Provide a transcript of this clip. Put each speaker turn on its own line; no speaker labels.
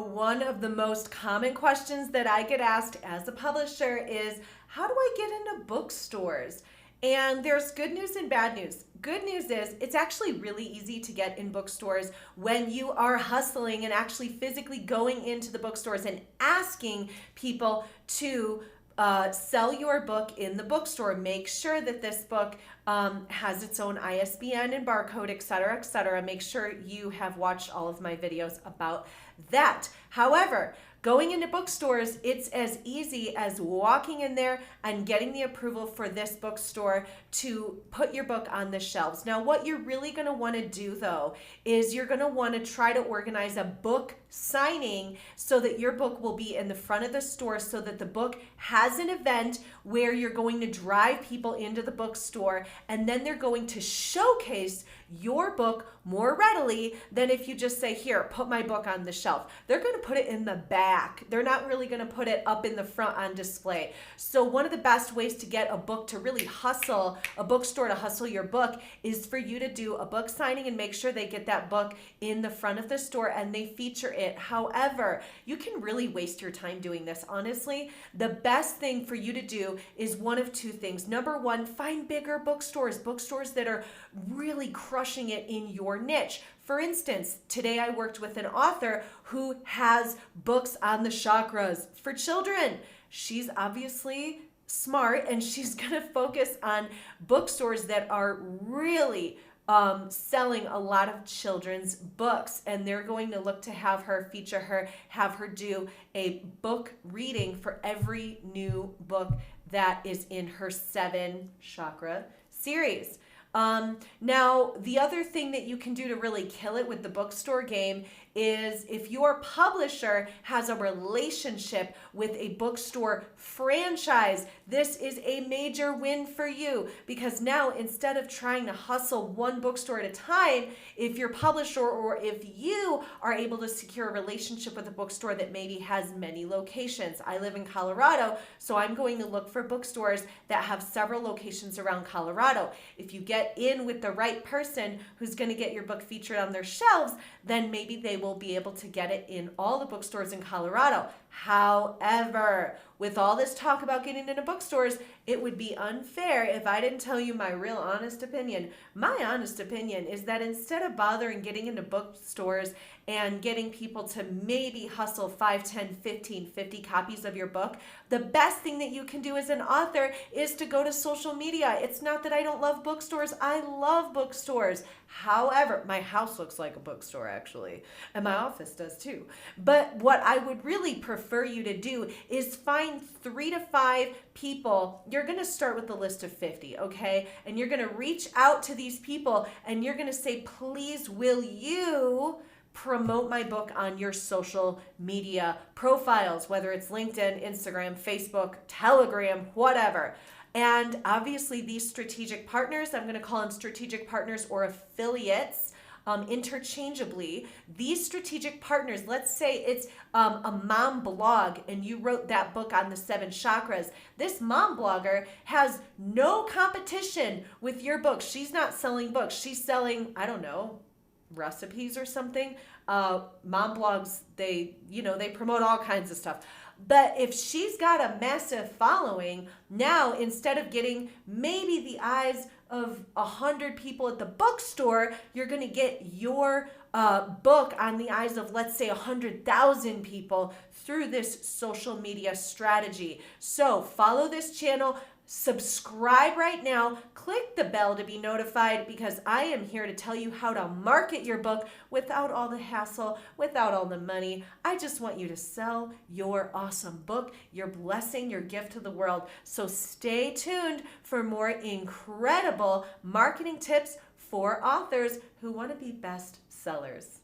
one of the most common questions that I get asked as a publisher is, how do I get into bookstores? And there's good news and bad news. Good news is it's actually really easy to get in bookstores when you are hustling and actually physically going into the bookstores and asking people to sell your book in the bookstore. Make sure that this book has its own ISBN and barcode, et cetera, et cetera. Make sure you have watched all of my videos about that. However, going into bookstores, it's as easy as walking in there and getting the approval for this bookstore to put your book on the shelves. Now, what you're really going to want to do, though, is you're going to want to try to organize a book signing so that your book will be in the front of the store, so that the book has an event where you're going to drive people into the bookstore, and then they're going to showcase your book more readily than if you just say, here, put my book on the shelf. They're going to put it in the back. They're not really going to put it up in the front on display. So one of the best ways to get a book to really hustle, a bookstore to hustle your book, is for you to do a book signing and make sure they get that book in the front of the store and they feature it. However, you can really waste your time doing this. Honestly, the best thing for you to do is one of two things. Number one, find bigger bookstores that are really crushing it in your niche. For instance, today I worked with an author who has books on the chakras for children. She's obviously smart and she's going to focus on bookstores that are really selling a lot of children's books, and they're going to look to have her feature her, have her do a book reading for every new book that is in her 7 chakra series. Now, the other thing that you can do to really kill it with the bookstore game is if your publisher has a relationship with a bookstore franchise. This is a major win for you, because now instead of trying to hustle one bookstore at a time, if your publisher or if you are able to secure a relationship with a bookstore that maybe has many locations. I live in Colorado, so I'm going to look for bookstores that have several locations around Colorado. If you get in with the right person who's going to get your book featured on their shelves, then maybe they will be able to get it in all the bookstores in Colorado. However, with all this talk about getting into bookstores, it would be unfair if I didn't tell you my real honest opinion. My honest opinion is that instead of bothering getting into bookstores and getting people to maybe hustle 5, 10, 15, 50 copies of your book, the best thing that you can do as an author is to go to social media. It's not that I don't love bookstores. I love bookstores. However, my house looks like a bookstore actually, and my office does too. But what I would really prefer you to do is find 3 to 5 people. You're going to start with a list of 50, okay? And you're going to reach out to these people and you're going to say, please, will you promote my book on your social media profiles, whether it's LinkedIn, Instagram, Facebook, Telegram, whatever. And obviously these strategic partners, I'm going to call them strategic partners or affiliates interchangeably. These strategic partners, let's say it's a mom blog and you wrote that book on the 7 chakras. This mom blogger has no competition with your book. She's not selling books. She's selling, I don't know, recipes or something. Mom blogs, they promote all kinds of stuff. But if she's got a massive following, now instead of getting maybe the eyes of 100 people at the bookstore, you're going to get your book on the eyes of, let's say, 100,000 people through this social media strategy. So follow this channel. Subscribe right now, click the bell to be notified, because I am here to tell you how to market your book without all the hassle, without all the money. I just want you to sell your awesome book, your blessing, your gift to the world. So stay tuned for more incredible marketing tips for authors who want to be best sellers.